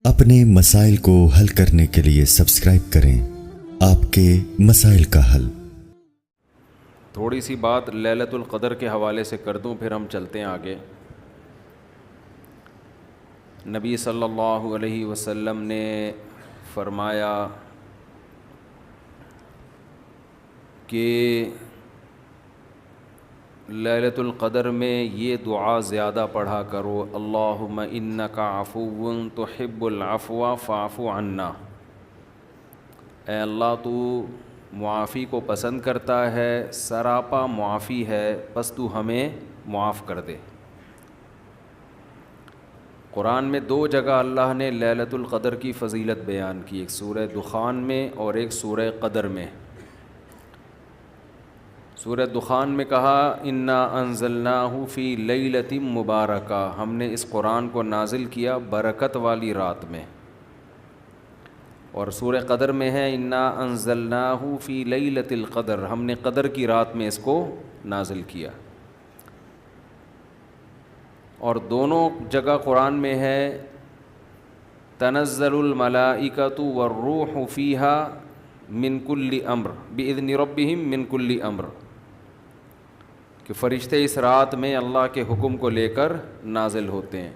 اپنے مسائل کو حل کرنے کے لیے سبسکرائب کریں آپ کے مسائل کا حل۔ تھوڑی سی بات لیلۃ القدر کے حوالے سے کر دوں، پھر ہم چلتے ہیں آگے۔ نبی صلی اللہ علیہ وسلم نے فرمایا کہ لیلۃ القدر میں یہ دعا زیادہ پڑھا کرو، اللہم انک عفو تحب العفو فاعف عنا۔ اے اللہ تو معافی کو پسند کرتا ہے، سراپا معافی ہے، بس تو ہمیں معاف کر دے۔ قرآن میں دو جگہ اللہ نے لیلۃ القدر کی فضیلت بیان کی، ایک سورہ دخان میں اور ایک سورہ قدر میں۔ سورہ دخان میں کہا انا انزلناہ فی لیلۃ مبارکہ، ہم نے اس قرآن کو نازل کیا برکت والی رات میں۔ اور سورہ قدر میں ہے انا انزلناہ فی لیلۃ القدر، ہم نے قدر کی رات میں اس کو نازل کیا۔ اور دونوں جگہ قرآن میں ہے تنزل الملائکۃ والروح فیہا من کل امر باذن ربہم من کل امر، کہ فرشتے اس رات میں اللہ کے حکم کو لے کر نازل ہوتے ہیں۔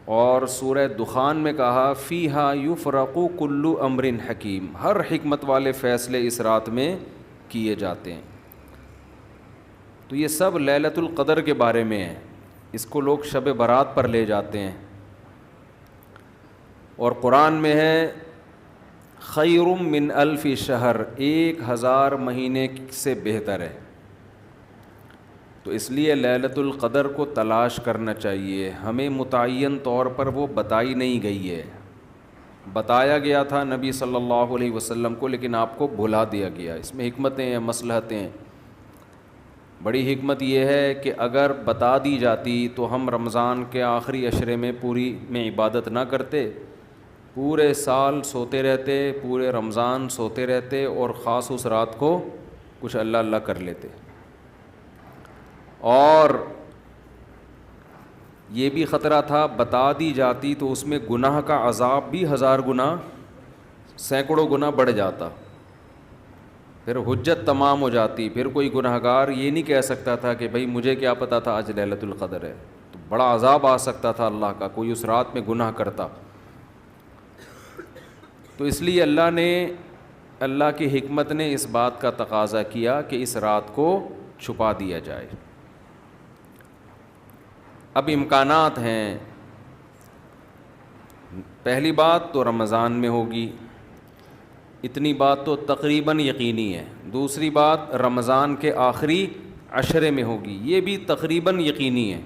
اور سورہ دخان میں کہا فیہا یفرق کل امر حکیم، ہر حکمت والے فیصلے اس رات میں کیے جاتے ہیں۔ تو یہ سب لیلۃ القدر کے بارے میں ہے، اس کو لوگ شب برات پر لے جاتے ہیں۔ اور قرآن میں ہے خیر من الف شہر، 1000 مہینے سے بہتر ہے۔ تو اس لیے لیلۃ القدر کو تلاش کرنا چاہیے، ہمیں متعین طور پر وہ بتائی نہیں گئی ہے، بتایا گیا تھا نبی صلی اللہ علیہ وسلم کو، لیکن آپ کو بھلا دیا گیا۔ اس میں حکمتیں ہیں، مصلحتیں ہیں۔ بڑی حکمت یہ ہے کہ اگر بتا دی جاتی تو ہم رمضان کے آخری عشرے میں پوری میں عبادت نہ کرتے، پورے سال سوتے رہتے، پورے رمضان سوتے رہتے، اور خاص اس رات کو کچھ اللہ اللہ کر لیتے۔ اور یہ بھی خطرہ تھا بتا دی جاتی تو اس میں گناہ کا عذاب بھی 1000 گنا، سینکڑوں گنا بڑھ جاتا، پھر حجت تمام ہو جاتی، پھر کوئی گناہگار یہ نہیں کہہ سکتا تھا کہ بھائی مجھے کیا پتہ تھا آج لیلۃ القدر ہے، تو بڑا عذاب آ سکتا تھا اللہ کا، کوئی اس رات میں گناہ کرتا۔ تو اس لیے اللہ کی حکمت نے اس بات کا تقاضا کیا کہ اس رات کو چھپا دیا جائے۔ اب امکانات ہیں، پہلی بات تو رمضان میں ہوگی، اتنی بات تو تقریباً یقینی ہے۔ دوسری بات رمضان کے آخری عشرے میں ہوگی، یہ بھی تقریباً یقینی ہے۔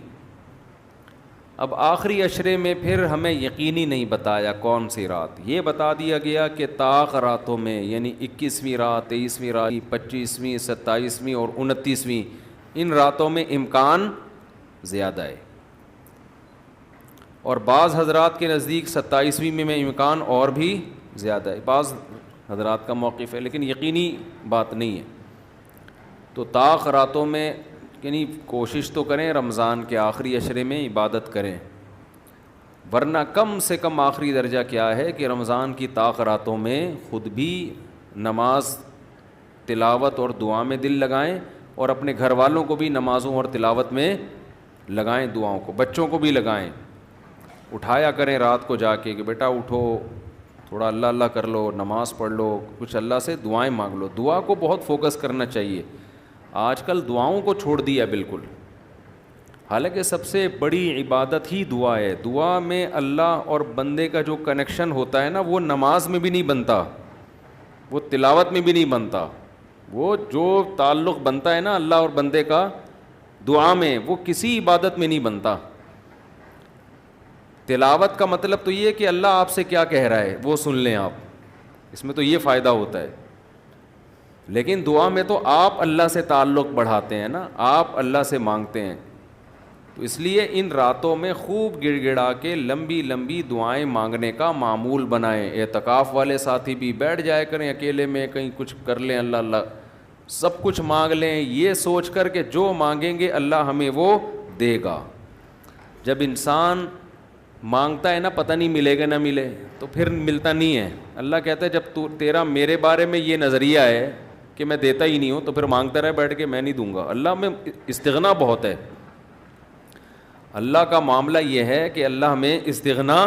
اب آخری عشرے میں پھر ہمیں یقینی نہیں بتایا کون سی رات، یہ بتا دیا گیا کہ طاق راتوں میں، یعنی 21ویں رات، 23ویں رات، 25ویں، 27ویں اور 29ویں، ان راتوں میں امکان زیادہ ہے۔ اور بعض حضرات کے نزدیک 27ویں میں امکان اور بھی زیادہ ہے، بعض حضرات کا موقف ہے، لیکن یقینی بات نہیں ہے۔ تو طاق راتوں میں یعنی کوشش تو کریں رمضان کے آخری عشرے میں عبادت کریں، ورنہ کم سے کم آخری درجہ کیا ہے کہ رمضان کی طاق راتوں میں خود بھی نماز، تلاوت اور دعا میں دل لگائیں، اور اپنے گھر والوں کو بھی نمازوں اور تلاوت میں لگائیں، دعاؤں کو، بچوں کو بھی لگائیں، اٹھایا کریں رات کو جا کے کہ بیٹا اٹھو، تھوڑا اللہ اللہ کر لو، نماز پڑھ لو، کچھ اللہ سے دعائیں مانگ لو۔ دعا کو بہت فوکس کرنا چاہیے، آج کل دعاؤں کو چھوڑ دیا بالکل، حالانکہ سب سے بڑی عبادت ہی دعا ہے۔ دعا میں اللہ اور بندے کا جو کنیکشن ہوتا ہے نا، وہ نماز میں بھی نہیں بنتا، وہ تلاوت میں بھی نہیں بنتا، وہ جو تعلق بنتا ہے نا اللہ اور بندے کا دعا میں، وہ کسی عبادت میں نہیں بنتا۔ تلاوت کا مطلب تو یہ کہ اللہ آپ سے کیا کہہ رہا ہے وہ سن لیں آپ، اس میں تو یہ فائدہ ہوتا ہے۔ لیکن دعا میں تو آپ اللہ سے تعلق بڑھاتے ہیں نا، آپ اللہ سے مانگتے ہیں۔ تو اس لیے ان راتوں میں خوب گڑ گڑا کے لمبی لمبی دعائیں مانگنے کا معمول بنائیں۔ اعتکاف والے ساتھی بھی بیٹھ جائے کریں اکیلے میں، کہیں کچھ کر لیں، اللہ اللہ سب کچھ مانگ لیں، یہ سوچ کر کہ جو مانگیں گے اللہ ہمیں وہ دے گا۔ جب انسان مانگتا ہے نا پتہ نہیں ملے گا نہ ملے، تو پھر ملتا نہیں ہے. اللہ کہتا ہے جب تیرا میرے بارے میں یہ نظریہ ہے کہ میں دیتا ہی نہیں ہوں تو پھر مانگتا رہے بیٹھ کے، میں نہیں دوں گا. اللہ میں استغنا بہت ہے. اللہ کا معاملہ یہ ہے کہ اللہ میں استغنا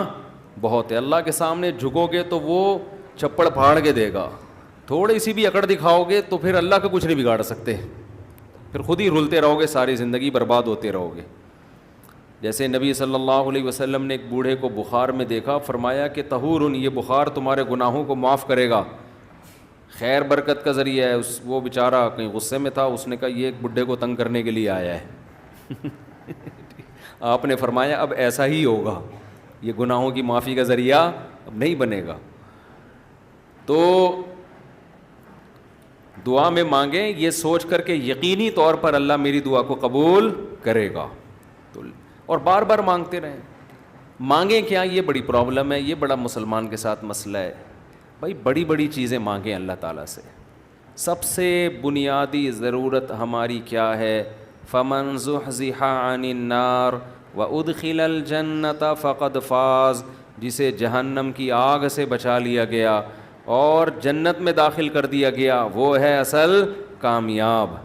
بہت ہے. اللہ کے سامنے جھکو گے تو وہ چپڑ پھاڑ کے دے گا. تھوڑی سی بھی اکڑ دکھاؤ گے تو پھر اللہ کا کچھ نہیں بگاڑ سکتے، پھر خود ہی رلتے رہو گے، ساری زندگی برباد ہوتے رہو گے. جیسے نبی صلی اللہ علیہ وسلم نے ایک بوڑھے کو بخار میں دیکھا، فرمایا کہ طہور، یہ بخار تمہارے گناہوں کو معاف کرے گا، خیر برکت کا ذریعہ ہے. وہ بیچارہ کہیں غصے میں تھا، اس نے کہا یہ ایک بڈھے کو تنگ کرنے کے لیے آیا ہے. آپ نے فرمایا اب ایسا ہی ہوگا، یہ گناہوں کی معافی کا ذریعہ اب نہیں بنے گا. تو دعا میں مانگیں یہ سوچ کر کے یقینی طور پر اللہ میری دعا کو قبول کرے گا. تو اور بار بار مانگتے رہیں. مانگیں کیا، یہ بڑی پرابلم ہے، یہ بڑا مسلمان کے ساتھ مسئلہ ہے. بھائی بڑی بڑی چیزیں مانگیں اللہ تعالیٰ سے. سب سے بنیادی ضرورت ہماری کیا ہے؟ فمن زحزح عن النار وادخل الجنة فقد فاز. جسے جہنم کی آگ سے بچا لیا گیا اور جنت میں داخل کر دیا گیا، وہ ہے اصل کامیاب.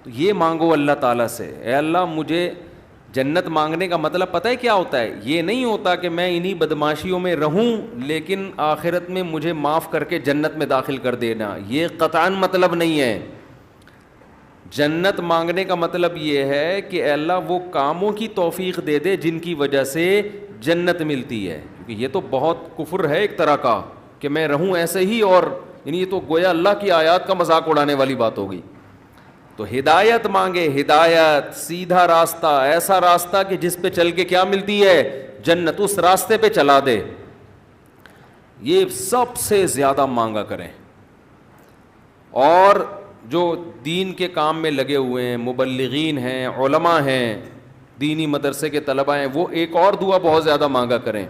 تو یہ مانگو اللہ تعالیٰ سے، اے اللہ مجھے جنت. مانگنے کا مطلب پتہ ہے کیا ہوتا ہے؟ یہ نہیں ہوتا کہ میں انہی بدماشیوں میں رہوں لیکن آخرت میں مجھے معاف کر کے جنت میں داخل کر دینا، یہ قطعاً مطلب نہیں ہے. جنت مانگنے کا مطلب یہ ہے کہ اے اللہ وہ کاموں کی توفیق دے دے جن کی وجہ سے جنت ملتی ہے. کیونکہ یہ تو بہت کفر ہے ایک طرح کا کہ میں رہوں ایسے ہی، اور یعنی یہ تو گویا اللہ کی آیات کا مذاق اڑانے والی بات ہو گئی. تو ہدایت مانگے، ہدایت، سیدھا راستہ، ایسا راستہ کہ جس پہ چل کے کیا ملتی ہے؟ جنت. اس راستے پہ چلا دے. یہ سب سے زیادہ مانگا کریں. اور جو دین کے کام میں لگے ہوئے ہیں، مبلغین ہیں، علماء ہیں، دینی مدرسے کے طلباء ہیں، وہ ایک اور دعا بہت زیادہ مانگا کریں.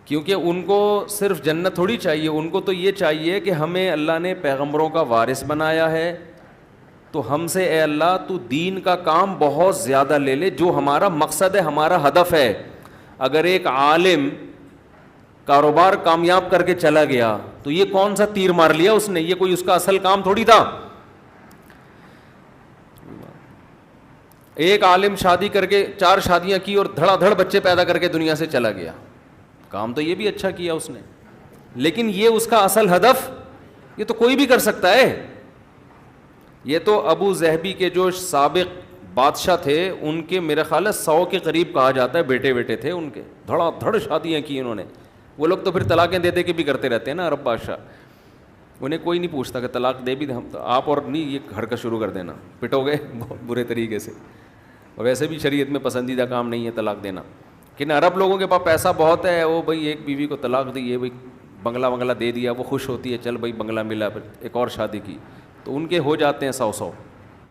کیونکہ ان کو صرف جنت تھوڑی چاہیے، ان کو تو یہ چاہیے کہ ہمیں اللہ نے پیغمبروں کا وارث بنایا ہے، تو ہم سے اے اللہ تو دین کا کام بہت زیادہ لے لے، جو ہمارا مقصد ہے، ہمارا ہدف ہے. اگر ایک عالم کاروبار کامیاب کر کے چلا گیا تو یہ کون سا تیر مار لیا اس نے؟ یہ کوئی اس کا اصل کام تھوڑی تھا. ایک عالم شادی کر کے 4 شادیاں کی اور دھڑا دھڑ بچے پیدا کر کے دنیا سے چلا گیا. کام تو یہ بھی اچھا کیا اس نے، لیکن یہ اس کا اصل ہدف؟ یہ تو کوئی بھی کر سکتا ہے. یہ تو ابو ظہبی کے جو سابق بادشاہ تھے ان کے میرے خیال ہے 100 کے قریب کہا جاتا ہے بیٹے تھے ان کے، دھڑا دھڑ شادیاں کی انہوں نے. وہ لوگ تو پھر طلاقیں دے دے کے بھی کرتے رہتے ہیں نا عرب بادشاہ. انہیں کوئی نہیں پوچھتا کہ طلاق دے بھی ہم آپ اور نہیں، یہ حرکت شروع کر دینا، پٹو گے بہت برے طریقے سے. اور ویسے بھی شریعت میں پسندیدہ کام نہیں ہے طلاق دینا. لیکن عرب لوگوں کے پاس پیسہ بہت ہے، وہ بھائی ایک بیوی کو طلاق دی، یہ بھائی بنگلہ دے دیا، وہ خوش ہوتی ہے، چل بھائی بنگلہ ملا، پھر ایک اور شادی کی، تو ان کے ہو جاتے ہیں 100.